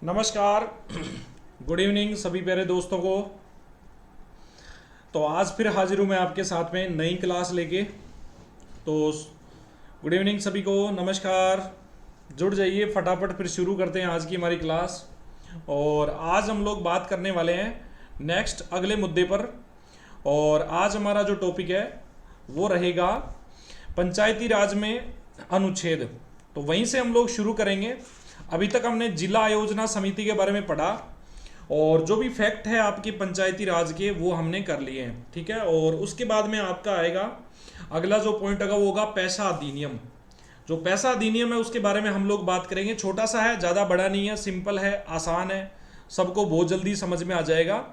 नमस्कार। Good evening सभी प्यारे दोस्तों को। तो आज फिर हाजिर हूँ मैं आपके साथ में नई क्लास लेके। तो गुड इवनिंग सभी को, नमस्कार। जुड़ जाइए, फटाफट फिर शुरू करते हैं आज की हमारी क्लास। और आज हम लोग बात करने वाले हैं नेक्स्ट अगले मुद्दे पर। और आज हमारा जो टॉपिक है वो रहेगा पंचायती राज में अनुच्छेद। तो वहीं से हम लोग शुरू करेंगे। अभी तक हमने जिला आयोजना समिति के बारे में पढ़ा और जो भी फैक्ट है आपके पंचायती राज के वो हमने कर लिए हैं, ठीक है। और उसके बाद में आपका आएगा अगला जो पॉइंट आएगा वो होगा पैसा अधिनियम। जो पैसा अधिनियम है उसके बारे में हम लोग बात करेंगे। छोटा सा है, ज़्यादा बड़ा नहीं है, सिंपल है, आसान है, सबको बहुत जल्दी समझ में आ जाएगा,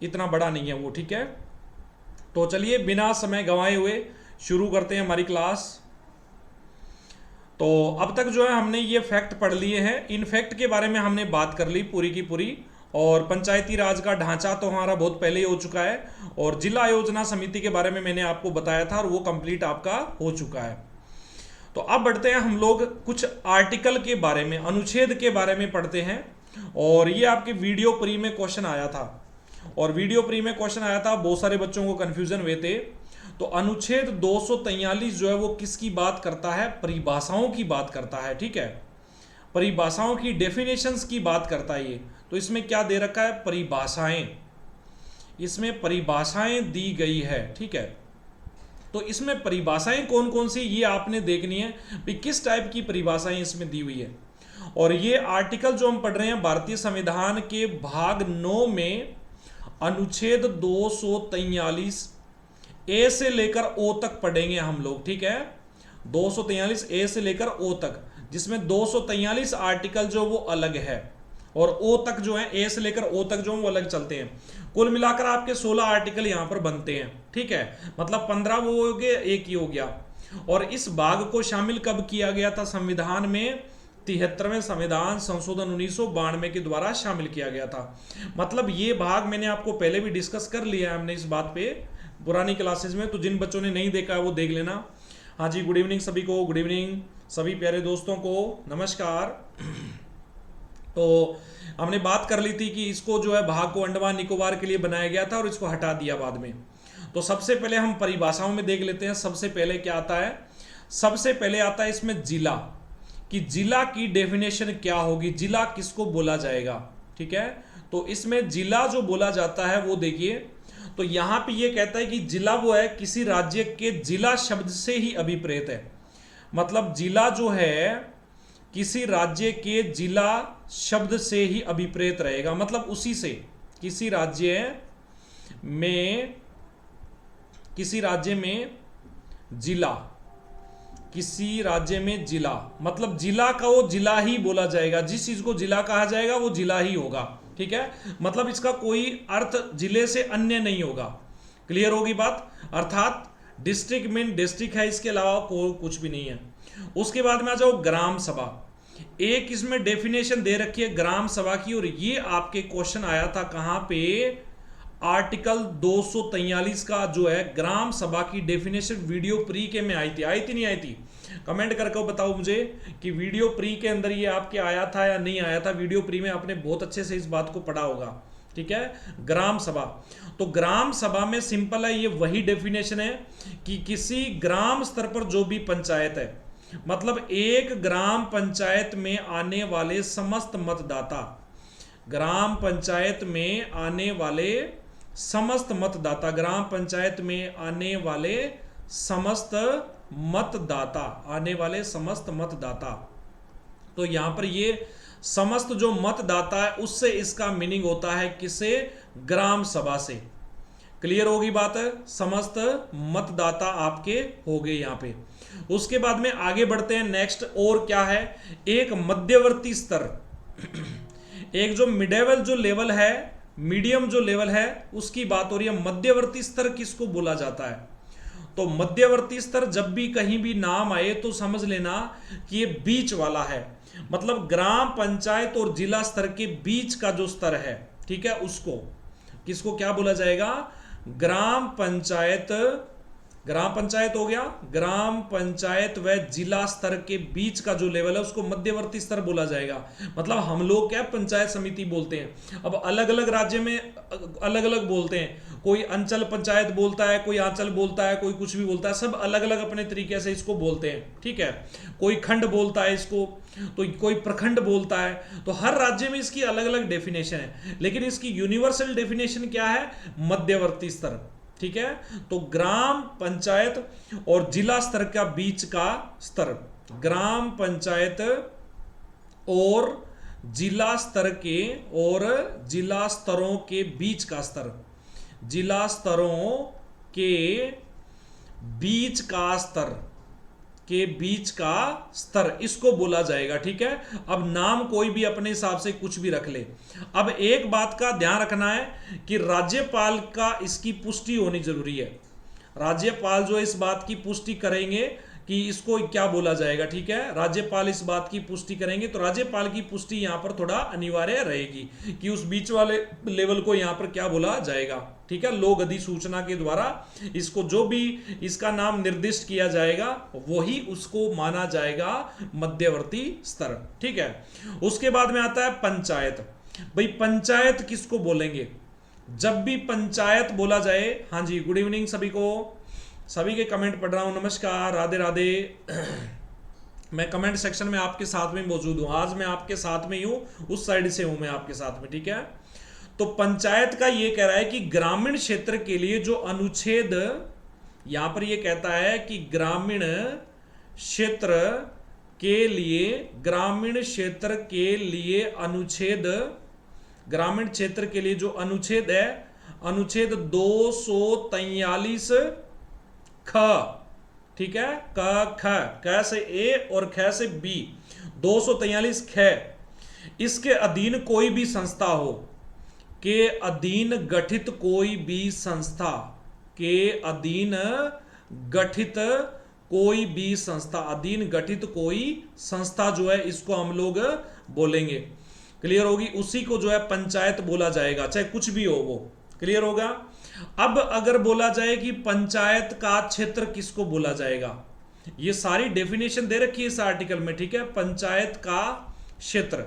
इतना बड़ा नहीं है वो, ठीक है। तो चलिए बिना समय गंवाए हुए शुरू करते हैं हमारी क्लास। तो अब तक जो है हमने ये फैक्ट पढ़ लिए हैं। इन फैक्ट के बारे में हमने बात कर ली पूरी की पूरी। और पंचायती राज का ढांचा तो हमारा बहुत पहले ही हो चुका है। और जिला आयोजना समिति के बारे में मैंने आपको बताया था और वो कंप्लीट आपका हो चुका है। तो अब बढ़ते हैं हम लोग कुछ आर्टिकल के बारे में, अनुच्छेद के बारे में पढ़ते हैं। और ये आपके वीडियो प्री में क्वेश्चन आया था। और वीडियो प्री में क्वेश्चन आया था, बहुत सारे बच्चों को कन्फ्यूजन हुए थे। तो अनुच्छेद 243 जो है वो किसकी बात करता है? परिभाषाओं की बात करता है, ठीक है। परिभाषाओं की, डेफिनेशंस की बात करता है ये। तो इसमें क्या दे रखा है? परिभाषाएं। इसमें परिभाषाएं दी गई है, ठीक है। तो इसमें परिभाषाएं कौन कौन सी ये आपने देखनी है कि किस टाइप की परिभाषाएं इसमें दी हुई है। और ये आर्टिकल जो हम पढ़ रहे हैं भारतीय संविधान के भाग 9 में अनुच्छेद 243 ए से लेकर ओ तक पढ़ेंगे हम लोग, ठीक है। 243 ए से लेकर ओ तक, जिसमें 243 आर्टिकल जो वो अलग है और ओ तक जो है, ए से लेकर ओ तक जो वो अलग चलते हैं। कुल मिलाकर आपके 16 आर्टिकल यहां पर बनते हैं, ठीक है। मतलब 15 वो हो गए, एक ही हो गया। और इस भाग को शामिल कब किया गया था संविधान में? 73वें संविधान संशोधन 1992 के द्वारा शामिल किया गया था। मतलब ये भाग मैंने आपको पहले भी डिस्कस कर लिया है हमने इस बात पे पुरानी क्लासेस में। तो जिन बच्चों ने नहीं देखा है वो देख लेना। हाँ जी, गुड इवनिंग सभी को, गुड इवनिंग सभी प्यारे दोस्तों को, नमस्कार। तो हमने बात कर ली थी कि इसको जो है भाग को अंडमान निकोबार के लिए बनाया गया था और इसको हटा दिया बाद में। तो सबसे पहले हम परिभाषाओं में देख लेते हैं। सबसे पहले क्या आता है? सबसे पहले आता है इसमें जिला, कि जिला की डेफिनेशन क्या होगी, जिला किसको बोला जाएगा, ठीक है। तो इसमें जिला जो बोला जाता है वो देखिए। तो यहां पे ये कहता है कि जिला वो है किसी राज्य के जिला शब्द से ही अभिप्रेत है। मतलब जिला जो है किसी राज्य के जिला शब्द से ही अभिप्रेत रहेगा। मतलब उसी से, किसी राज्य में, किसी राज्य में जिला, किसी राज्य में जिला, मतलब जिला का वो जिला ही बोला जाएगा। जिस चीज को जिला कहा जाएगा वो जिला ही होगा, ठीक है। मतलब इसका कोई अर्थ जिले से अन्य नहीं होगा। क्लियर होगी बात? अर्थात डिस्ट्रिक्ट मीन डिस्ट्रिक्ट है, इसके अलावा कोई कुछ भी नहीं है। उसके बाद में आ जाओ ग्राम सभा। एक इसमें डेफिनेशन दे रखी है ग्राम सभा की, और ये आपके क्वेश्चन आया था कहां पे? आर्टिकल 243 का जो है ग्राम सभा की डेफिनेशन वीडियो प्री के में आई थी नहीं आई थी? कमेंट करके बताओ मुझे कि वीडियो प्री के अंदर ये आपके आया था या नहीं आया था। वीडियो प्री में आपने बहुत अच्छे से इस बात को पढ़ा होगा, ठीक है। ग्राम सभा, तो ग्राम सभा में सिंपल है, ये वही डेफिनेशन है कि किसी ग्राम स्तर पर जो भी पंचायत है, मतलब एक ग्राम पंचायत में आने वाले समस्त मतदाता, ग्राम पंचायत में आने वाले समस्त मतदाता, ग्राम पंचायत में आने वाले समस्त मतदाता, आने वाले समस्त मतदाता। तो यहां पर ये समस्त जो मतदाता है उससे इसका मीनिंग होता है किसे? ग्राम सभा से। क्लियर होगी बात है? समस्त मतदाता आपके हो गए यहां पे। उसके बाद में आगे बढ़ते हैं नेक्स्ट। और क्या है? एक मध्यवर्ती स्तर एक जो मिडेवल जो लेवल है, मीडियम जो लेवल है, उसकी बात हो रही है। मध्यवर्ती स्तर किसको बोला जाता है? तो मध्यवर्ती स्तर जब भी कहीं भी नाम आए तो समझ लेना कि ये बीच वाला है। मतलब ग्राम पंचायत और जिला स्तर के बीच का जो स्तर है, ठीक है, उसको किसको क्या बोला जाएगा? ग्राम पंचायत ग्राम पंचायत हो गया। ग्राम पंचायत व जिला स्तर के बीच का जो लेवल है उसको मध्यवर्ती स्तर बोला जाएगा। मतलब हम लोग क्या पंचायत समिति बोलते हैं, अब अलग अलग राज्य में अलग अलग बोलते हैं। कोई अंचल पंचायत बोलता है, कोई आंचल बोलता है, कोई कुछ भी बोलता है, सब अलग अलग अपने तरीके से इसको बोलते हैं, ठीक है। कोई खंड बोलता है इसको, तो कोई प्रखंड बोलता है। तो हर राज्य में इसकी अलग अलग डेफिनेशन है, लेकिन इसकी यूनिवर्सल डेफिनेशन क्या है? मध्यवर्ती स्तर, ठीक है। तो ग्राम पंचायत और जिला स्तर का बीच का स्तर, ग्राम पंचायत और जिला स्तर के और जिला स्तरों के बीच का स्तर, जिला स्तरों के बीच का स्तर, के बीच का स्तर इसको बोला जाएगा, ठीक है। अब नाम कोई भी अपने हिसाब से कुछ भी रख ले। अब एक बात का ध्यान रखना है कि राज्यपाल का इसकी पुष्टि होनी जरूरी है। राज्यपाल जो इस बात की पुष्टि करेंगे कि इसको क्या बोला जाएगा, ठीक है। राज्यपाल इस बात की पुष्टि करेंगे, तो राज्यपाल की पुष्टि यहां पर थोड़ा अनिवार्य रहेगी कि उस बीच वाले लेवल को यहां पर क्या बोला जाएगा, ठीक है। लोक अधिसूचना के द्वारा इसको जो भी इसका नाम निर्दिष्ट किया जाएगा वही उसको माना जाएगा मध्यवर्ती स्तर, ठीक है। उसके बाद में आता है पंचायत। भाई पंचायत किसको बोलेंगे? जब भी पंचायत बोला जाए, हाँ जी, गुड इवनिंग सभी को, सभी के कमेंट पढ़ रहा हूं, नमस्कार, राधे राधे। मैं कमेंट सेक्शन में आपके साथ में मौजूद हूं, आज मैं आपके साथ में ही हूं, उस साइड से हूं मैं आपके साथ में, ठीक है। तो पंचायत का ये कह रहा है कि ग्रामीण क्षेत्र के लिए जो अनुच्छेद, यहां पर ये कहता है कि ग्रामीण क्षेत्र के लिए, ग्रामीण क्षेत्र के लिए अनुच्छेद, ग्रामीण क्षेत्र के लिए जो अनुच्छेद है, अनुच्छेद 243 ख, ठीक है, क ख, क से ए और ख से बी, 243 ख, इसके अधीन कोई भी संस्था हो, के अधीन गठित कोई भी संस्था, के अधीन गठित कोई भी संस्था, अधीन गठित कोई संस्था जो है इसको हम लोग बोलेंगे। क्लियर होगी? उसी को जो है पंचायत बोला जाएगा, चाहे कुछ भी हो वो। क्लियर होगा? अब अगर बोला जाए कि पंचायत का क्षेत्र किसको बोला जाएगा, ये सारी डेफिनेशन दे रखी है इस आर्टिकल में, ठीक है। पंचायत का क्षेत्र,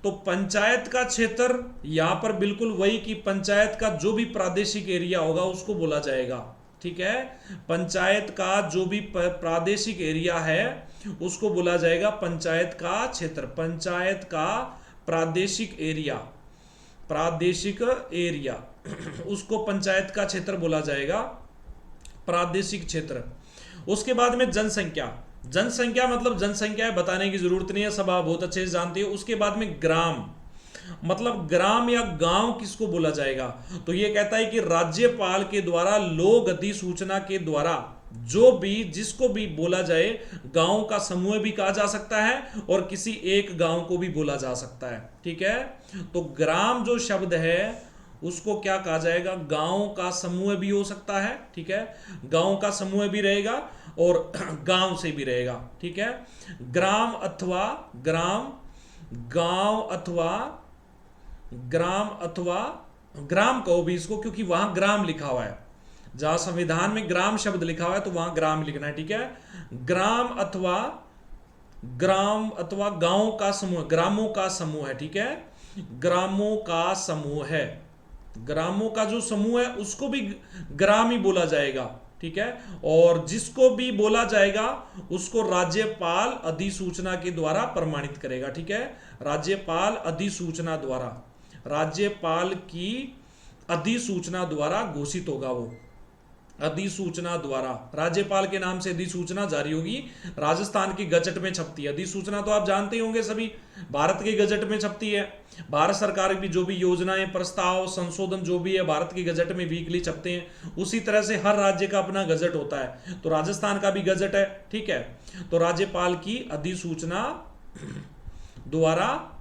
तो पंचायत का क्षेत्र यहां पर बिल्कुल वही कि पंचायत का जो भी प्रादेशिक एरिया होगा उसको बोला जाएगा, ठीक है। पंचायत का जो भी प्रादेशिक एरिया है उसको बोला जाएगा पंचायत का क्षेत्र। पंचायत का प्रादेशिक एरिया, प्रादेशिक एरिया उसको पंचायत का क्षेत्र बोला जाएगा, प्रादेशिक क्षेत्र। उसके बाद में जनसंख्या, जनसंख्या मतलब जनसंख्या बताने की जरूरत नहीं है, सब आप बहुत अच्छे से जानते हो। उसके बाद में ग्राम, मतलब ग्राम या गांव किसको बोला जाएगा, तो ये कहता है कि राज्यपाल के द्वारा लोक अधिसूचना के द्वारा जो भी जिसको भी बोला जाए, गांव का समूह भी कहा जा सकता है और किसी एक गांव को भी बोला जा सकता है, ठीक है। तो ग्राम जो शब्द है उसको क्या कहा जाएगा? गांव का समूह भी हो सकता है, ठीक है, गांव का समूह भी रहेगा और गांव से भी रहेगा, ठीक है। ग्राम अथवा ग्राम, गांव अथवा ग्राम, अथवा ग्राम कहो भी इसको, क्योंकि वहां ग्राम लिखा हुआ है, जहां संविधान में ग्राम शब्द लिखा हुआ है तो वहां ग्राम लिखना है, ठीक है। ग्राम अथवा गांवों का समूह, ग्रामों का समूह है, ठीक है, ग्रामों का समूह है, ग्रामों का जो समूह है उसको भी ग्राम ही बोला जाएगा, ठीक है। और जिसको भी बोला जाएगा उसको राज्यपाल अधिसूचना के द्वारा प्रमाणित करेगा, ठीक है। राज्यपाल अधिसूचना द्वारा, राज्यपाल की अधिसूचना द्वारा घोषित होगा वो, अधिसूचना द्वारा, राज्यपाल के नाम से अधिसूचना जारी होगी, राजस्थान की गजट में छपती है। अधिसूचना तो आप जानते होंगे सभी, भारत के गजट में छपती है। भारत सरकार की जो भी योजनाएं, प्रस्ताव, संशोधन जो भी है भारत की गजट में वीकली छपते हैं। उसी तरह से हर राज्य का अपना गजट होता है, तो राजस्थान का भी गजट है, ठीक है। तो राज्यपाल की अधिसूचना द्वारा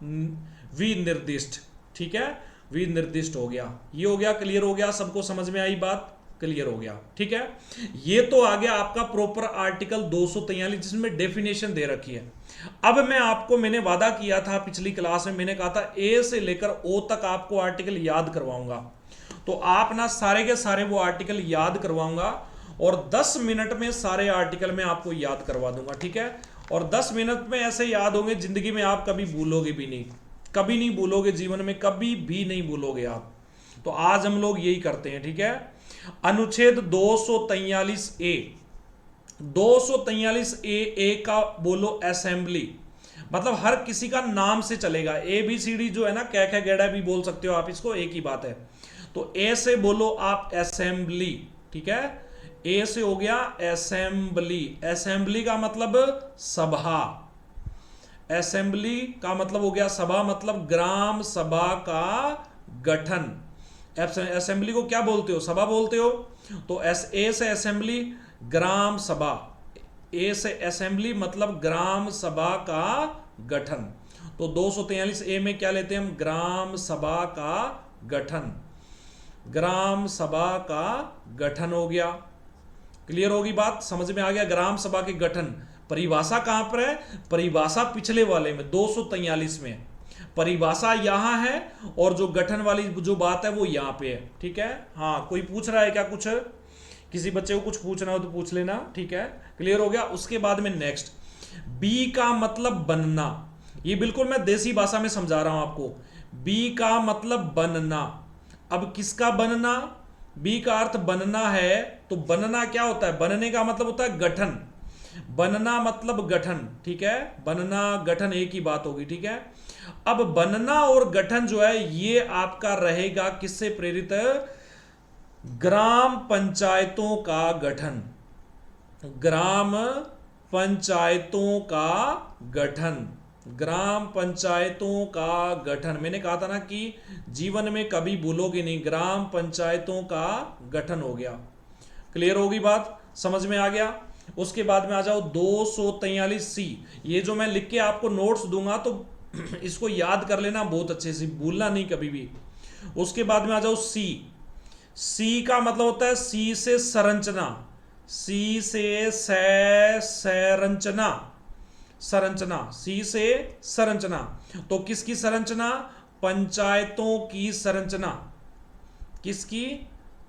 विनिर्दिष्ट, ठीक है, विनिर्दिष्ट हो गया। ये हो गया, क्लियर हो गया, सबको समझ में आई बात? क्लियर हो गया, ठीक है। ये तो आ गया आपका प्रॉपर आर्टिकल 243 जिसमें डेफिनेशन दे रखी है। अब मैं आपको, मैंने वादा किया था पिछली क्लास में, मैंने कहा था ए से लेकर ओ तक आपको आर्टिकल याद करवाऊंगा, तो आप ना सारे के सारे वो आर्टिकल याद करवाऊंगा और 10 मिनट में सारे आर्टिकल मैं आपको याद करवा दूंगा, ठीक है। और 10 मिनट में ऐसे याद होंगे, जिंदगी में आप कभी भूलोगे भी नहीं, कभी नहीं भूलोगे, जीवन में कभी भी नहीं भूलोगे आप। तो आज हम लोग यही करते हैं, ठीक है। अनुच्छेद 243 ए, 243 ए का बोलो असेंबली, मतलब हर किसी का नाम से चलेगा। ए बी सी डी जो है ना, कै खे गेड़ा भी बोल सकते हो आप इसको, एक ही बात है। तो ए से बोलो आप असेंबली, ठीक है। ए से हो गया असेंबली, असेंबली का मतलब सभा, असेंबली का मतलब हो गया सभा, मतलब ग्राम सभा का गठन। असेंबली को क्या बोलते हो, सभा बोलते हो। तो ए से असेंबली ग्राम सभा, ए से असेंबली मतलब ग्राम सभा का गठन। तो 243 ए में क्या लेते हैं हम, ग्राम सभा का गठन, ग्राम सभा का गठन हो गया। क्लियर होगी बात, समझ में आ गया। ग्राम सभा के गठन, परिभाषा कहां पर है, परिभाषा पिछले वाले में 243 में, परिभाषा यहां है और जो गठन वाली जो बात है वो यहां पे है, ठीक है। हाँ, कोई पूछ रहा है क्या, कुछ किसी बच्चे को कुछ पूछना हो तो पूछ लेना, ठीक है। क्लियर हो गया। उसके बाद में नेक्स्ट, बी का मतलब बनना, ये बिल्कुल मैं देसी भाषा में समझा रहा हूं आपको। बी का मतलब बनना। अब किसका बनना, बी का अर्थ बनना है, तो बनना क्या होता है, बनने का मतलब होता है गठन, बनना मतलब गठन, ठीक है। बनना गठन एक ही बात होगी, ठीक है। अब बनना और गठन जो है ये आपका रहेगा किससे प्रेरित, ग्राम पंचायतों का गठन, ग्राम पंचायतों का गठन, ग्राम पंचायतों का गठन। मैंने कहा था ना कि जीवन में कभी भूलोगे नहीं, ग्राम पंचायतों का गठन हो गया। क्लियर होगी बात, समझ में आ गया। उसके बाद में आ जाओ 243 सी, ये जो मैं लिख के आपको नोट्स दूंगा तो इसको याद कर लेना बहुत अच्छे से, भूलना नहीं कभी भी। उसके बाद में आ जाओ सी, सी का मतलब होता है सी से संरचना, सी से संरचना, संरचना, सी से संरचना। तो किसकी संरचना, पंचायतों की संरचना, किसकी,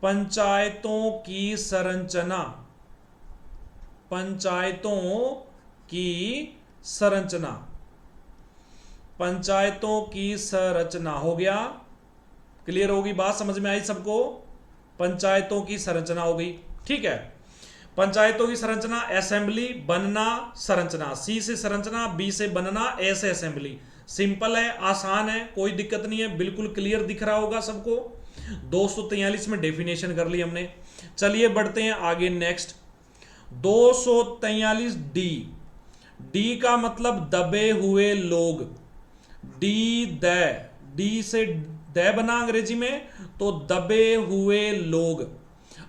पंचायतों की संरचना, पंचायतों की संरचना, पंचायतों की संरचना हो गया। क्लियर होगी बात, समझ में आई सबको, पंचायतों की संरचना हो गई, ठीक है। पंचायतों की संरचना, असेंबली, बनना, संरचना, सी से संरचना, बी से बनना, ए से असेंबली। सिंपल है, आसान है, कोई दिक्कत नहीं है, बिल्कुल क्लियर दिख रहा होगा सबको। 243 में डेफिनेशन कर ली हमने। चलिए बढ़ते हैं आगे, नेक्स्ट 243 डी, डी का मतलब दबे हुए लोग, डी द, डी से द बना अंग्रेजी में, तो दबे हुए लोग।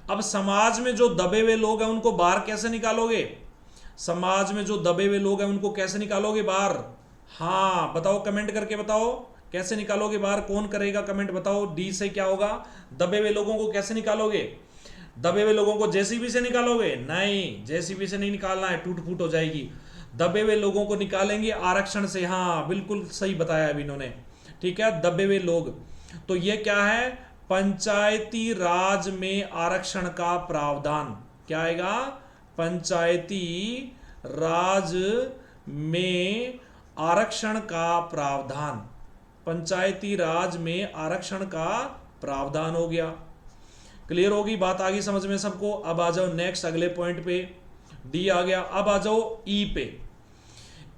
अब समाज में जो दबे हुए लोग हैं उनको बाहर कैसे निकालोगे, समाज में जो दबे हुए लोग हैं उनको कैसे निकालोगे बाहर, हाँ बताओ, कमेंट करके बताओ कैसे निकालोगे बाहर, कौन करेगा कमेंट बताओ। डी से क्या होगा, दबे हुए लोगों को कैसे निकालोगे, दबे हुए लोगों को जेसीबी से निकालोगे, नहीं जेसीबी से नहीं निकालना है, टूट फूट हो जाएगी। दबे हुए लोगों को निकालेंगे आरक्षण से, हाँ बिल्कुल सही बताया अभी इन्होंने, ठीक है। दबे हुए लोग, तो ये क्या है, पंचायती राज में आरक्षण का प्रावधान, क्या आएगा, पंचायती राज में आरक्षण का प्रावधान, पंचायती राज में आरक्षण का प्रावधान हो गया। क्लियर होगी बात, आगे समझ में सबको। अब आ जाओ नेक्स्ट अगले पॉइंट पे, डी आ गया। अब आ जाओ ई पे,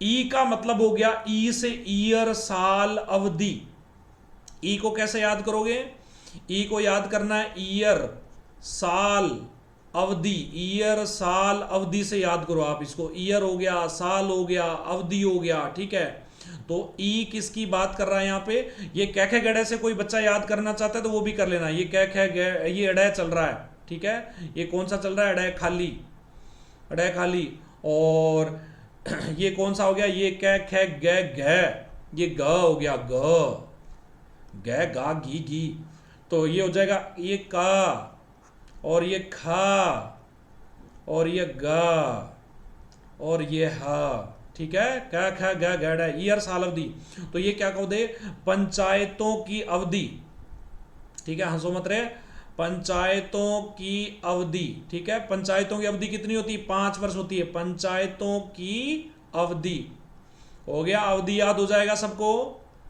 ई का मतलब हो गया, ई से ईयर साल अवधि। ई को कैसे याद करोगे, ई को याद करना है ईयर साल अवधि, ईयर साल अवधि से याद करो आप इसको, ईयर हो गया, साल हो गया, अवधि हो गया, ठीक है। तो ई किसकी बात कर रहा है यहाँ पे, ये कै खे गड़े से कोई बच्चा याद करना चाहता है तो वो भी कर लेना, ये कै खे ये अड़य चल रहा है, ठीक है। ये कौन सा चल रहा है, अड़य खाली, अड़य खाली। और ये कौन सा हो गया, ये कै खे ग घ, ये ग हो गया, ग ग गा घी घी, तो ये हो जाएगा ये का, और ये खा, और ये गा, और ये हा, ठीक है। क्या ख ग गड़ है, ईयर साल अवधि। तो ये क्या कहो दे, पंचायतों की अवधि, ठीक है, हंसो मत रे, पंचायतों की अवधि, ठीक है, पंचायतों की अवधि कितनी होती है? 5 वर्ष होती है पंचायतों की अवधि। हो गया, अवधि याद हो जाएगा सबको,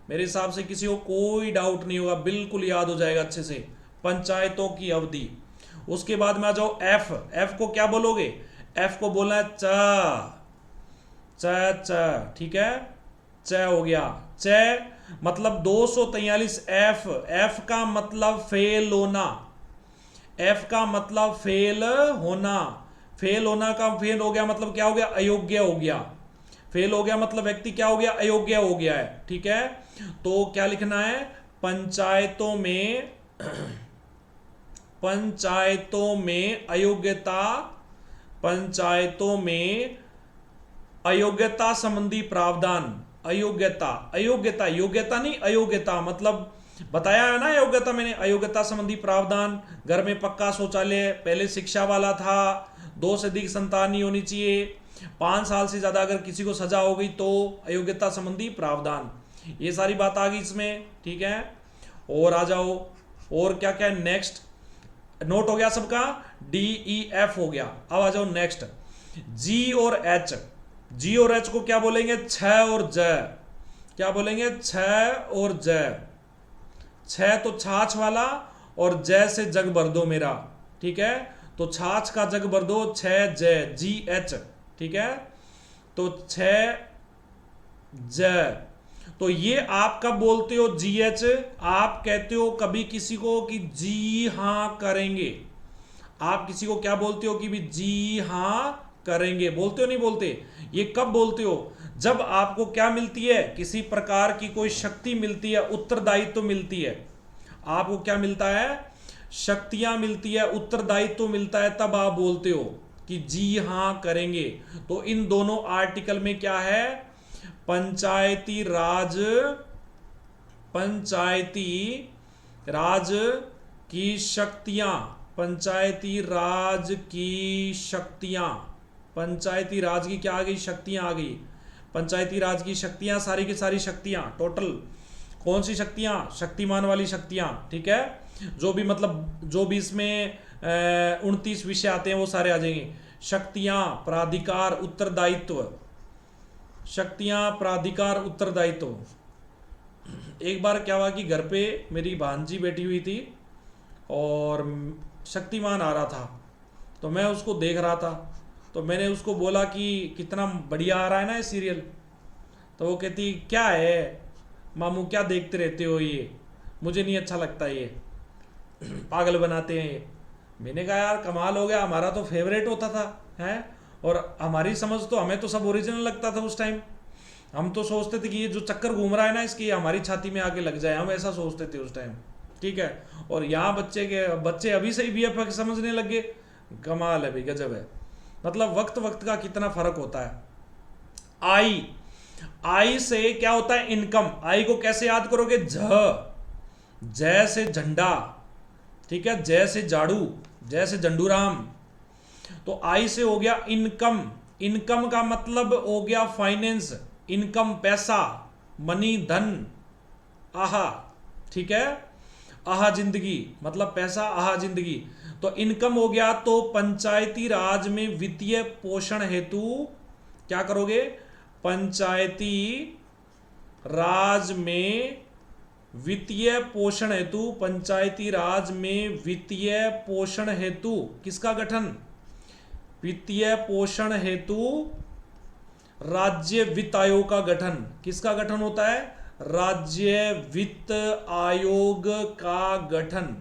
मेरे हिसाब से किसी को कोई डाउट नहीं होगा, बिल्कुल याद हो जाएगा अच्छे से, पंचायतों की अवधि। उसके बाद में आ जाओ एफ। एफ को क्या बोलोगे? एफ को बोलना है च, च, ठीक है, च हो गया। च मतलब 243 एफ। एफ का मतलब फेल होना, एफ का मतलब फेल होना। फेल होना का फेल हो गया मतलब क्या हो गया? अयोग्य हो गया। फेल हो गया मतलब व्यक्ति क्या हो गया? अयोग्य हो गया है, ठीक है। तो क्या लिखना है? पंचायतों में, पंचायतों में अयोग्यता, पंचायतों में अयोग्यता संबंधी प्रावधान। अयोग्यता, अयोग्यता, योग्यता नहीं, अयोग्यता मतलब बताया है ना अयोग्यता मैंने, अयोग्यता संबंधी प्रावधान। घर में पक्का शौचालय, पहले शिक्षा वाला था, 2 से अधिक संतान नहीं होनी चाहिए, 5 साल से ज्यादा अगर किसी को सजा हो गई तो अयोग्यता संबंधी प्रावधान। ये सारी बात आ गई इसमें, ठीक है। और आ जाओ, और क्या क्या है नेक्स्ट? नोट हो गया सबका? डी ई एफ हो गया। अब आ जाओ नेक्स्ट, जी और एच। जी और एच को क्या बोलेंगे? छ और ज। क्या बोलेंगे? छ और ज। छ तो छाछ वाला, और जय से जग भर दो मेरा, ठीक है। तो छाछ का जग भर दो, छ जय, जी एच, ठीक है। तो छ ज। तो ये आप कब बोलते हो जी एच? आप कहते हो कभी किसी को कि जी हां करेंगे। आप किसी को क्या बोलते हो? कि भी जी हां करेंगे, बोलते हो नहीं बोलते? ये कब बोलते हो? जब आपको क्या मिलती है? किसी प्रकार की कोई शक्ति मिलती है, उत्तरदायित्व मिलती है। आपको क्या मिलता है? शक्तियां मिलती है, उत्तरदायित्व मिलता है, तब आप बोलते हो कि जी हां करेंगे। तो इन दोनों आर्टिकल में क्या है? पंचायती राज, पंचायती राज की शक्तियां, पंचायती राज की शक्तियां, पंचायती राज की क्या आ गई? शक्तियां आ गई। पंचायती राज की शक्तियां, सारी की सारी शक्तियां टोटल, कौन सी शक्तियां? शक्तिमान वाली शक्तियां, ठीक है। जो भी मतलब जो भी इसमें 29 विषय आते हैं वो सारे आ जाएंगे। शक्तियां, प्राधिकार, उत्तरदायित्व, शक्तियां, प्राधिकार, उत्तरदायित्व। एक बार क्या हुआ कि घर पे मेरी भांजी बैठी हुई थी और शक्तिमान आ रहा था, तो मैं उसको देख रहा था। तो मैंने उसको बोला कि कितना बढ़िया आ रहा है ना ये सीरियल। तो वो कहती क्या है मामू, क्या देखते रहते हो, ये मुझे नहीं अच्छा लगता, ये पागल बनाते हैं ये। मैंने कहा यार कमाल हो गया, हमारा तो फेवरेट होता था है, और हमारी समझ तो, हमें तो सब ओरिजिनल लगता था उस टाइम। हम तो सोचते थे कि ये जो चक्कर घूम रहा है ना इसकी, हमारी छाती में आके लग जाए, हम ऐसा सोचते थे उस टाइम, ठीक है। और यहाँ बच्चे अभी से ही वीएफएक्स समझने लग गए। कमाल है भाई, गजब है। मतलब वक्त वक्त का कितना फर्क होता है। आई, आई से क्या होता है? इनकम। आई को कैसे याद करोगे? जय से झंडा, ठीक है, जय से झाड़ू, जय से झंडूराम। तो आई से हो गया इनकम। इनकम का मतलब हो गया फाइनेंस, इनकम पैसा, मनी, धन, आहा, ठीक है। आहा जिंदगी मतलब पैसा, आहा जिंदगी। तो इनकम हो गया। तो पंचायती राज में वित्तीय पोषण हेतु क्या करोगे? पंचायती राज में वित्तीय पोषण हेतु, पंचायती राज में वित्तीय पोषण हेतु किसका गठन? वित्तीय पोषण हेतु राज्य वित्त आयोग का गठन। किसका गठन होता है? राज्य वित्त आयोग का गठन,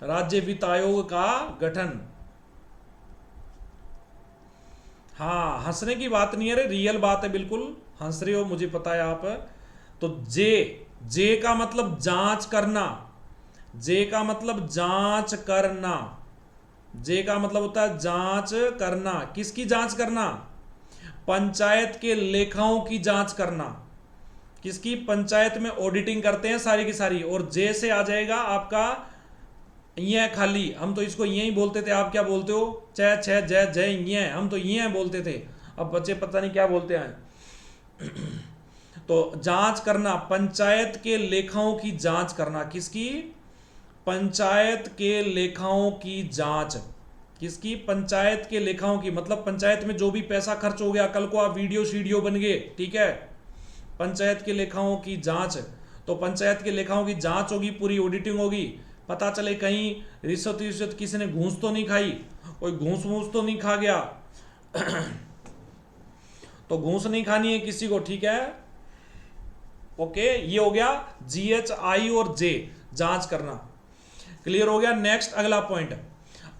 राज्य वित्त आयोग का गठन। हाँ, हंसने की बात नहीं है रे, रियल बात है, बिल्कुल हंस रहे हो, मुझे पता है आप। तो जे का मतलब जांच करना, जे का मतलब जांच करना, जे का मतलब होता है जांच करना। किसकी जांच करना? पंचायत के लेखाओं की जांच करना। किसकी? पंचायत में ऑडिटिंग करते हैं सारी की सारी। और जे से आ जाएगा आपका ये खाली, हम तो इसको ये ही बोलते थे, आप क्या बोलते हो? च छ जय जय ये, हम तो ये बोलते थे, अब बच्चे पता नहीं क्या बोलते हैं। तो जांच करना, पंचायत के लेखाओं की जांच करना। किसकी? पंचायत के लेखाओं की जांच। किसकी? पंचायत के लेखाओं की, मतलब पंचायत में जो भी पैसा खर्च हो गया, कल को आप वीडियो शीडियो बन गए, ठीक है, पंचायत के लेखाओं की जांच। तो पंचायत के लेखाओं की जांच होगी, पूरी ऑडिटिंग होगी, पता चले कहीं रिश्वत रिश्वत किसी ने घूस तो नहीं खाई, कोई घूस वूस तो नहीं खा गया तो घूस नहीं खानी है किसी को, ठीक है। ओके, ये हो गया GH I और J, जांच करना। क्लियर हो गया। नेक्स्ट अगला पॉइंट,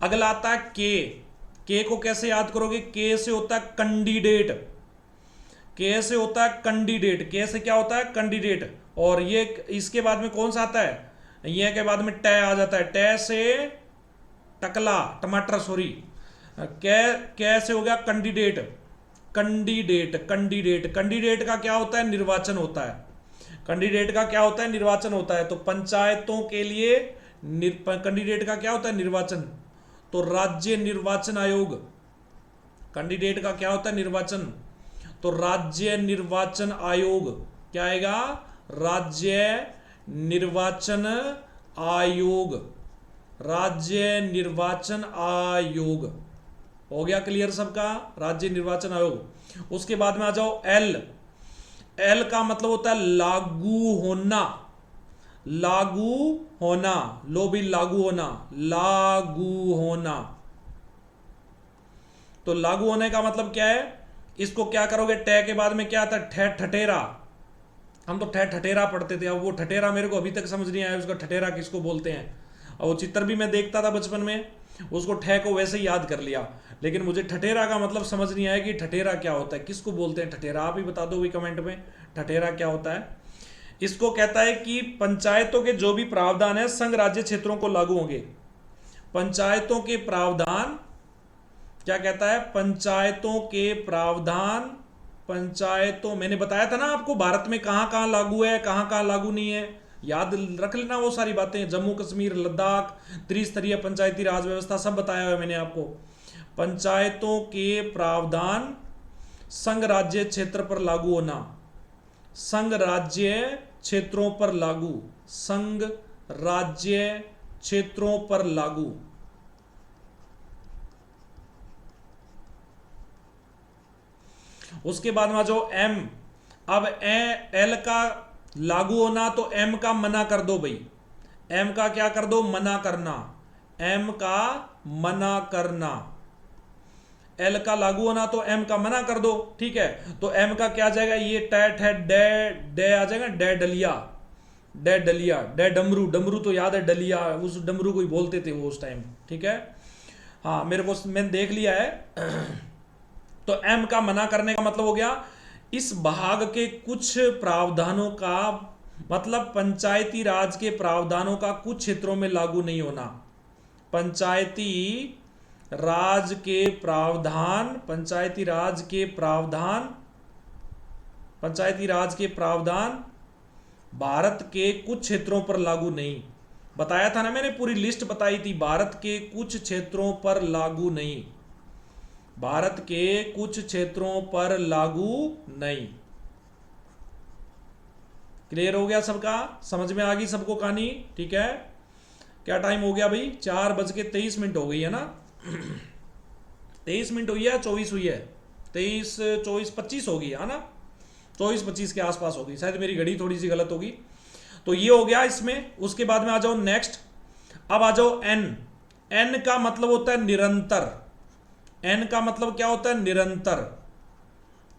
अगला आता है के को कैसे याद करोगे? के से होता है कैंडिडेट, के से होता है कैंडिडेट, के से क्या होता है? कैंडिडेट। और ये इसके बाद में कौन सा आता है? ये के बाद में टे आ जाता है, टे से टकला, टमाटर, सॉरी, कै से हो गया कैंडिडेट, कैंडिडेट, कैंडिडेट, कैंडिडेट का क्या होता है? निर्वाचन होता है। कैंडिडेट का क्या होता है? निर्वाचन होता है। तो पंचायतों के लिए कैंडिडेट का क्या होता है? निर्वाचन। तो राज्य निर्वाचन आयोग, कैंडिडेट का क्या होता है? निर्वाचन। तो राज्य निर्वाचन आयोग क्या आएगा? राज्य निर्वाचन आयोग, राज्य निर्वाचन आयोग। हो गया क्लियर सबका? राज्य निर्वाचन आयोग। उसके बाद में आ जाओ एल, एल का मतलब होता है लागू होना, लागू होना, लो भी लागू होना, लागू होना। तो लागू होने का मतलब क्या है? इसको क्या करोगे? टे के बाद में क्या आता है? ठे, ठठेरा। हम तो ठे ठठेरा पढ़ते थे, अब वो ठठेरा मेरे को अभी तक समझ नहीं आया उसका ठठेरा किसको बोलते हैं। और वो चित्र भी मैं देखता था बचपन में, उसको ठे को वैसे ही याद कर लिया, लेकिन मुझे ठठेरा का मतलब समझ नहीं आया कि ठठेरा क्या होता है, किसको बोलते हैं ठठेरा। आप ही बता दो भी कमेंट में, ठठेरा क्या होता है। इसको कहता है कि पंचायतों के जो भी प्रावधान है संघ राज्य क्षेत्रों को लागू होंगे। पंचायतों के प्रावधान क्या कहता है? पंचायतों के प्रावधान, पंचायतों, मैंने बताया था ना आपको भारत में कहां कहां लागू है, कहां कहां लागू नहीं है, याद रख लेना वो सारी बातें। जम्मू कश्मीर, लद्दाख, त्रिस्तरीय पंचायती राज व्यवस्था सब बताया हुआ है मैंने आपको। पंचायतों के प्रावधान संघ राज्य क्षेत्र पर लागू होना, संघ राज्य क्षेत्रों पर लागू, संघ राज्य क्षेत्रों पर लागू। उसके बाद में जो एम, अब एल का लागू होना, तो एम का मना कर दो भाई, एम का क्या कर दो? मना करना, एम का मना करना। एल का लागू होना तो एम का मना कर दो, ठीक है। तो एम का क्या जाएगा? ये टैट है, डे, डे आ जाएगा, डे डलिया, डे डलिया, डे डमरू, डमरू तो याद है, डलिया, उस डमरू को ही बोलते थे वो उस टाइम, ठीक है। हाँ, मेरे को मैंने देख लिया है तो एम का मना करने का मतलब हो गया इस भाग के कुछ प्रावधानों का, मतलब पंचायती राज के प्रावधानों का कुछ क्षेत्रों में लागू नहीं होना। पंचायती राज के प्रावधान, पंचायती राज के प्रावधान, पंचायती राज के प्रावधान भारत के कुछ क्षेत्रों पर लागू नहीं। बताया था ना मैंने, पूरी लिस्ट बताई थी, भारत के कुछ क्षेत्रों पर लागू नहीं, भारत के कुछ क्षेत्रों पर लागू नहीं। क्लियर हो गया सबका? समझ में आ गई सबको कहानी? ठीक है। क्या टाइम हो गया भाई? 4:23 हो गई है ना 23 मिनट हुई है, 24 हुई है, 23, 24, 25 होगी है ना, 24-25 के आसपास होगी शायद, मेरी घड़ी थोड़ी सी गलत होगी। तो ये हो गया इसमें। उसके बाद में आ जाओ नेक्स्ट, अब आ जाओ एन। एन का मतलब होता है निरंतर, एन का मतलब क्या होता है? निरंतर।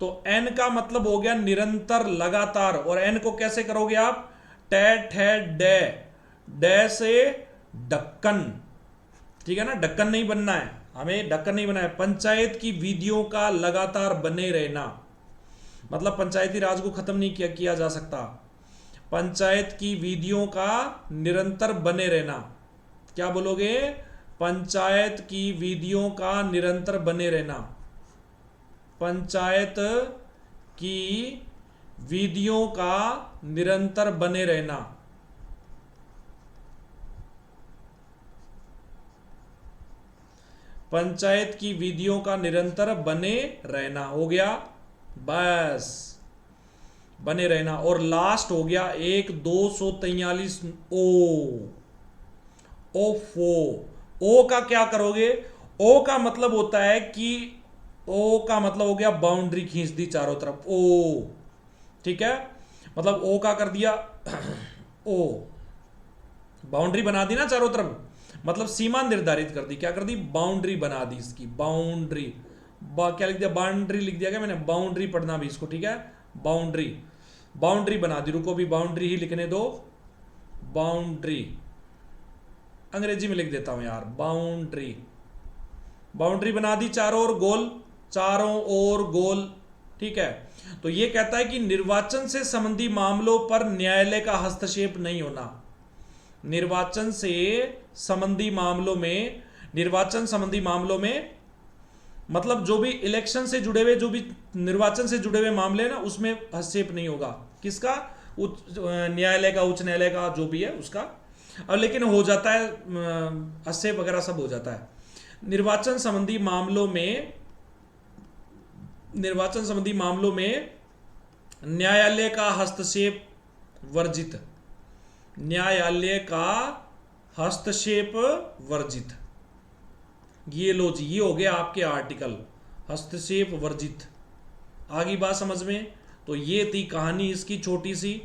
तो एन का मतलब हो गया निरंतर, लगातार। और एन को कैसे करोगे आप? टे, ठे, डे, डे से ढक्कन, ठीक है ना, ढक्कन नहीं बनना है, हमें ढक्कन नहीं बनना है। पंचायत की विधियों का लगातार बने रहना, मतलब पंचायती राज को खत्म नहीं किया जा सकता। पंचायत की विधियों का निरंतर बने रहना, क्या बोलोगे? पंचायत की विधियों का निरंतर बने रहना, पंचायत की विधियों का निरंतर बने रहना। पंचायत की विधियों का निरंतर बने रहना हो गया, बस बने रहना। और लास्ट हो गया 1 243 ओ, ओफो। ओ का क्या करोगे? ओ का मतलब होता है कि ओ का मतलब हो गया बाउंड्री खींच दी चारों तरफ, ओ। ठीक है, मतलब ओ का कर दिया ओ, बाउंड्री बना दी ना चारों तरफ, मतलब सीमा निर्धारित कर दी। क्या कर दी? बाउंड्री बना दी इसकी, बाउंड्री। क्या लिख दिया? बाउंड्री लिख दिया क्या मैंने? बाउंड्री पढ़ना भी इसको, ठीक है, बाउंड्री। बाउंड्री बना दी, रुको भी बाउंड्री ही लिखने दो, बाउंड्री। अंग्रेजी में लिख देता हूं यार, बाउंड्री। बाउंड्री बना दी चारों ओर गोल, चारों ओर गोल। ठीक है, तो ये कहता है कि निर्वाचन से संबंधी मामलों पर न्यायालय का हस्तक्षेप नहीं होना। निर्वाचन से संबंधी मामलों में, निर्वाचन संबंधी मामलों में मतलब जो भी इलेक्शन से जुड़े हुए, जो भी निर्वाचन से जुड़े हुए मामले हैं ना, उसमें हस्तक्षेप नहीं होगा। किसका? उच्च न्यायालय का, उच्च न्यायालय का, जो भी है उसका। अब लेकिन हो जाता है हस्तक्षेप वगैरह सब हो जाता है। निर्वाचन संबंधी मामलों में, निर्वाचन संबंधी मामलों में न्यायालय का हस्तक्षेप वर्जित। न्यायालय का हस्तक्षेप वर्जित। ये लो जी, ये हो गया आपके आर्टिकल, हस्तक्षेप वर्जित। आगे बात समझ में? तो ये थी कहानी इसकी, छोटी सी,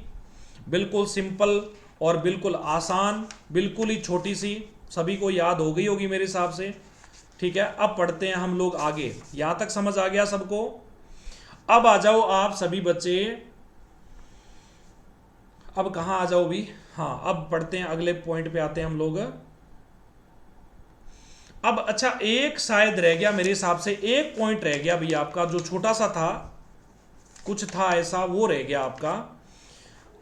बिल्कुल सिंपल और बिल्कुल आसान, बिल्कुल ही छोटी सी, सभी को याद हो गई होगी मेरे हिसाब से। ठीक है, अब पढ़ते हैं हम लोग आगे। यहां तक समझ आ गया सबको? अब आ जाओ आप सभी बच्चे, अब कहां आ जाओ भी? हाँ, अब पढ़ते हैं, अगले पॉइंट पे आते हैं हम लोग। अब अच्छा, एक शायद रह गया मेरे हिसाब से, एक पॉइंट रह गया भैया आपका, जो छोटा सा था, कुछ था ऐसा, वो रह गया आपका।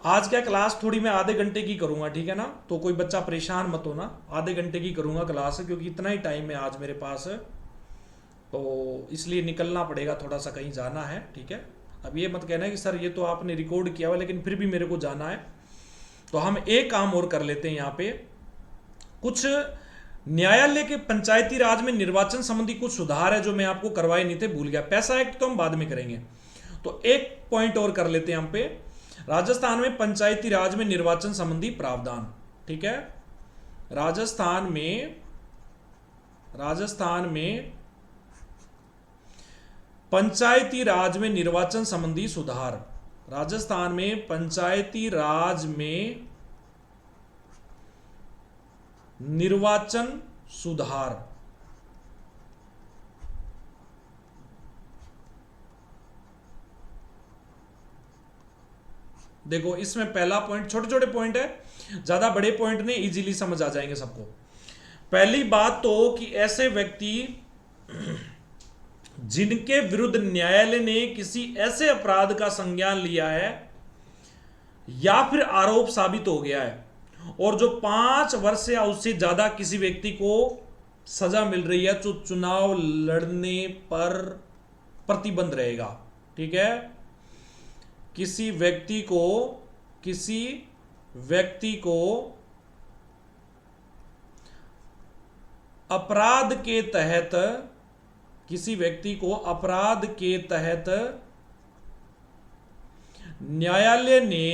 आज क्या क्लास थोड़ी मैं आधे घंटे की करूंगा, ठीक है ना? तो कोई बच्चा परेशान मत होना, आधे घंटे की करूंगा क्लास, क्योंकि इतना ही टाइम है आज मेरे पास, तो इसलिए निकलना पड़ेगा, थोड़ा सा कहीं जाना है। ठीक है, अब ये मत कहना कि सर ये तो आपने रिकॉर्ड किया हुआ, लेकिन फिर भी मेरे को जाना है। तो हम एक काम और कर लेते हैं यहाँ पे, कुछ न्यायालय के पंचायती राज में निर्वाचन संबंधी कुछ सुधार है जो मैं आपको करवाए नहीं थे, भूल गया। पैसा एक्ट तो हम बाद में करेंगे, तो एक पॉइंट और कर लेते हैं हम पे, राजस्थान में पंचायती राज में निर्वाचन संबंधी प्रावधान। ठीक है, राजस्थान में पंचायती राज में निर्वाचन संबंधी सुधार। राजस्थान में पंचायती राज में निर्वाचन सुधार। देखो इसमें पहला पॉइंट, छोटे छोटे पॉइंट है, ज्यादा बड़े पॉइंट नहीं, इजीली समझ आ जाएंगे सबको। पहली बात तो कि ऐसे व्यक्ति जिनके विरुद्ध न्यायालय ने किसी ऐसे अपराध का संज्ञान लिया है या फिर आरोप साबित हो गया है, और जो 5 वर्ष या उससे ज्यादा किसी व्यक्ति को सजा मिल रही है, तो चुनाव लड़ने पर प्रतिबंध रहेगा। ठीक है, किसी व्यक्ति को अपराध के तहत, किसी व्यक्ति को अपराध के तहत न्यायालय ने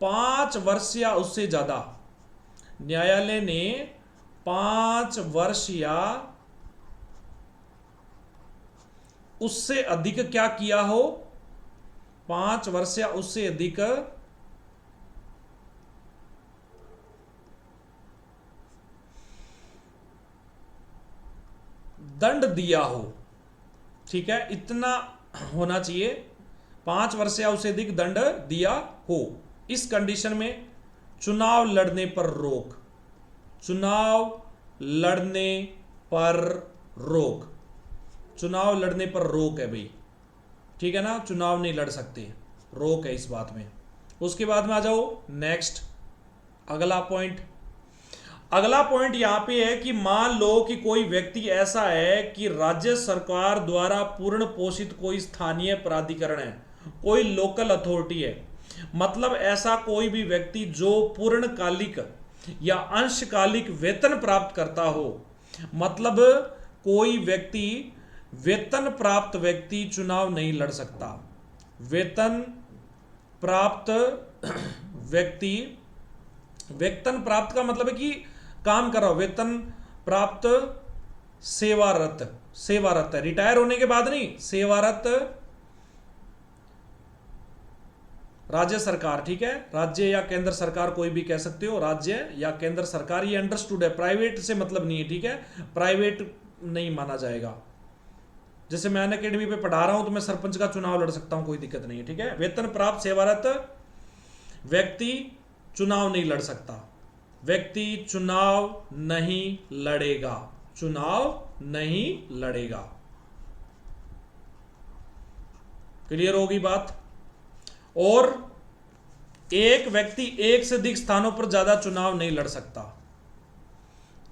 5 वर्ष या उससे ज्यादा, न्यायालय ने 5 वर्ष या उससे अधिक क्या किया हो, 5 वर्ष या उससे अधिक दंड दिया हो। ठीक है, इतना होना चाहिए, 5 वर्ष या उससे अधिक दंड दिया हो। इस कंडीशन में चुनाव लड़ने पर रोक, चुनाव लड़ने पर रोक, चुनाव लड़ने पर रोक है भाई। ठीक है ना, चुनाव नहीं लड़ सकते, रोक है इस बात में। उसके बाद में आ जाओ नेक्स्ट, अगला पॉइंट। अगला पॉइंट यहां पे है कि मान लो कि कोई व्यक्ति ऐसा है कि राज्य सरकार द्वारा पूर्ण पोषित कोई स्थानीय प्राधिकरण है, कोई लोकल अथॉरिटी है, मतलब ऐसा कोई भी व्यक्ति जो पूर्णकालिक या अंशकालिक वेतन प्राप्त करता हो, मतलब कोई व्यक्ति, वेतन प्राप्त व्यक्ति चुनाव नहीं लड़ सकता। वेतन प्राप्त व्यक्ति वेतन प्राप्त का मतलब है कि काम कर रहा हो, वेतन प्राप्त सेवारत, सेवारत है, रिटायर होने के बाद नहीं, सेवारत राज्य सरकार, ठीक है, राज्य या केंद्र सरकार कोई भी कह सकते हो, राज्य या केंद्र सरकार, ये अंडरस्टूड है, प्राइवेट से मतलब नहीं है, ठीक है, प्राइवेट नहीं माना जाएगा। जैसे मैं अनअकैडमी पे पढ़ा रहा हूं तो मैं सरपंच का चुनाव लड़ सकता हूं, कोई दिक्कत नहीं है, ठीक है। वेतन प्राप्त सेवारत व्यक्ति चुनाव नहीं लड़ सकता, व्यक्ति चुनाव नहीं लड़ेगा, चुनाव नहीं लड़ेगा। क्लियर होगी बात। और एक व्यक्ति एक से अधिक स्थानों पर ज्यादा चुनाव नहीं लड़ सकता,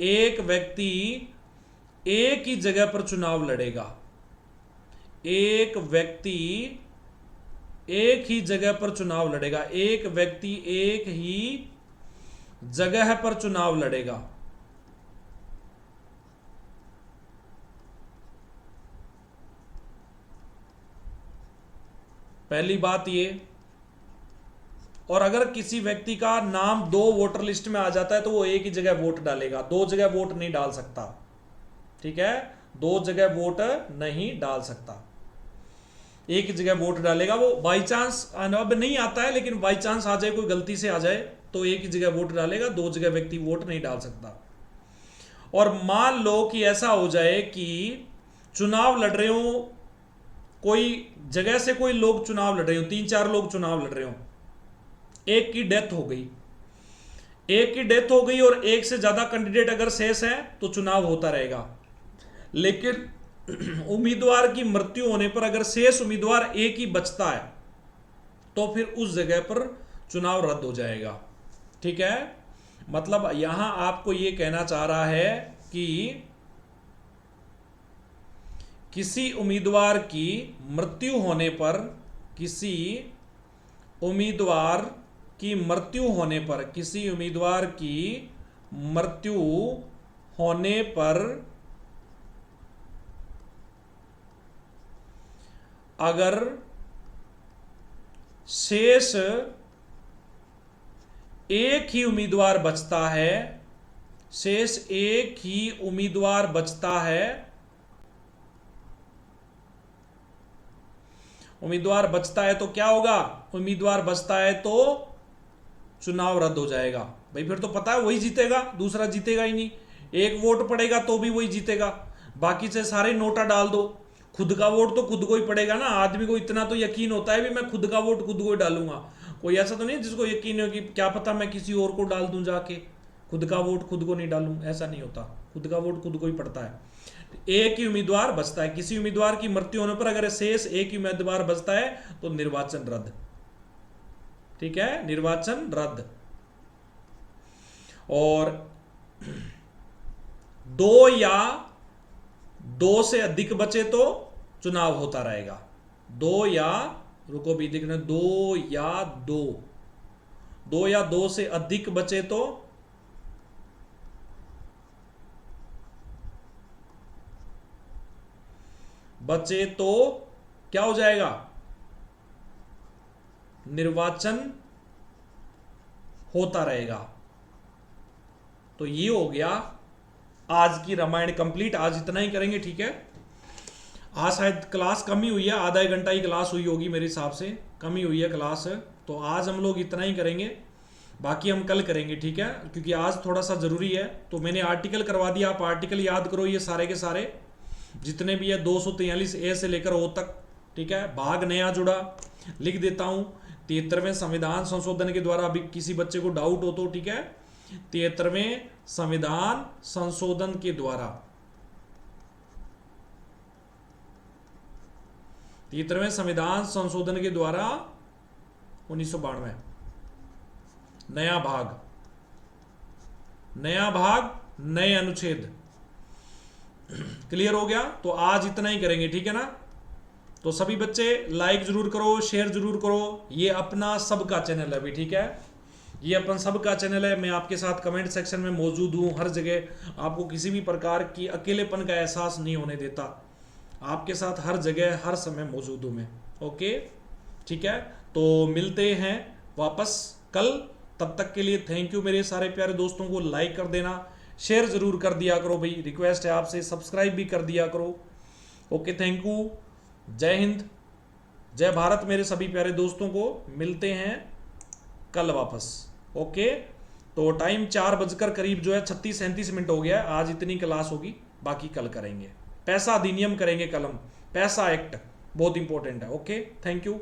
एक व्यक्ति एक ही जगह पर चुनाव लड़ेगा, एक व्यक्ति एक ही जगह पर चुनाव लड़ेगा, एक व्यक्ति एक ही जगह पर चुनाव लड़ेगा। पहली बात ये। और अगर किसी व्यक्ति का नाम 2 वोटर लिस्ट में आ जाता है तो वो एक ही जगह वोट डालेगा, 2 जगह वोट नहीं डाल सकता, ठीक है, 2 जगह वोट नहीं डाल सकता, एक ही जगह वोट डालेगा। वो बाई चांस अब नहीं आता है, लेकिन बाई चांस आ जाए, कोई गलती से आ जाए तो एक ही जगह वोट डालेगा, 2 जगह व्यक्ति वोट नहीं डाल सकता। और मान लो कि ऐसा हो जाए कि चुनाव लड़ रहे हो, कोई जगह से कोई लोग चुनाव लड़ रहे हो, 3-4 लोग चुनाव लड़ रहे हो, एक की डेथ हो गई, एक की डेथ हो गई और एक से ज्यादा कैंडिडेट अगर शेष है तो चुनाव होता रहेगा। लेकिन उम्मीदवार की मृत्यु होने पर अगर शेष उम्मीदवार एक ही बचता है तो फिर उस जगह पर चुनाव रद्द हो जाएगा, ठीक है। मतलब यहां आपको यह कहना चाह रहा है कि किसी उम्मीदवार की मृत्यु होने पर, किसी उम्मीदवार की मृत्यु होने पर, किसी उम्मीदवार की मृत्यु होने पर अगर शेष एक ही उम्मीदवार बचता है, शेष एक ही उम्मीदवार बचता है, उम्मीदवार बचता है तो क्या होगा, उम्मीदवार बचता है तो चुनाव रद्द हो जाएगा। भाई फिर तो पता है वही जीतेगा, दूसरा जीतेगा ही नहीं, एक वोट पड़ेगा तो भी वही जीतेगा, बाकी से सारे नोटा डाल दो, खुद का वोट तो खुद को ही पड़ेगा ना। आदमी को इतना तो यकीन होता है भी मैं खुद का वोट खुद को ही डालूंगा, कोई ऐसा तो नहीं जिसको यकीन हो कि क्या पता मैं किसी और को डाल दूं जाके, खुद का वोट खुद को नहीं डालूं, ऐसा नहीं होता, खुद का वोट खुद को ही पड़ता है। एक ही उम्मीदवार बचता है, किसी उम्मीदवार की मृत्यु होने पर अगर शेष एक ही उम्मीदवार बचता है तो निर्वाचन रद्द, ठीक है, निर्वाचन रद्द। और 2 या 2 से अधिक बचे तो चुनाव होता रहेगा, 2 या, रुको भी दिख रहे, 2 या 2, 2 या 2 से अधिक बचे तो क्या हो जाएगा, निर्वाचन होता रहेगा। तो ये हो गया आज की रामायण कंप्लीट, आज इतना ही करेंगे, ठीक है। आज शायद क्लास कम ही हुई है, आधा 1 घंटा ही क्लास हुई होगी मेरे हिसाब से, कम ही हुई है क्लास, तो आज हम लोग इतना ही करेंगे, बाकी हम कल करेंगे, ठीक है, क्योंकि आज थोड़ा सा जरूरी है। तो मैंने आर्टिकल करवा दिया, आप आर्टिकल याद करो, ये सारे के सारे जितने भी है 243 ए से लेकर ओ तक, ठीक है। भाग नया जुड़ा लिख देता हूं, 73वें संविधान संशोधन के द्वारा, अभी किसी बच्चे को डाउट हो तो, ठीक है, 73वें संविधान संशोधन के द्वारा, 73वें संविधान संशोधन के द्वारा 1992 नया भाग, नया भाग, नए अनुच्छेद, क्लियर हो गया। तो आज इतना ही करेंगे, ठीक है ना। तो सभी बच्चे लाइक जरूर करो, शेयर जरूर करो, ये अपना सबका चैनल है अभी, ठीक है, ये अपन सबका चैनल है। मैं आपके साथ कमेंट सेक्शन में मौजूद हूँ हर जगह, आपको किसी भी प्रकार की अकेलेपन का एहसास नहीं होने देता, आपके साथ हर जगह हर समय मौजूद हूँ मैं, ओके, ठीक है। तो मिलते हैं वापस कल तब तक के लिए थैंक यू मेरे सारे प्यारे दोस्तों को, लाइक कर देना, शेयर ज़रूर कर दिया करो भाई, रिक्वेस्ट है आपसे, सब्सक्राइब भी कर दिया करो। Okay, thank you. जय हिंद, जय भारत मेरे सभी प्यारे दोस्तों को। मिलते हैं कल वापस। ओके, तो टाइम 4 बजकर करीब जो है 36-37 मिनट हो गया है। आज इतनी क्लास होगी, बाकी कल करेंगे। पैसा अधिनियम करेंगे कल हम, पैसा एक्ट बहुत इंपॉर्टेंट है। Okay, thank you.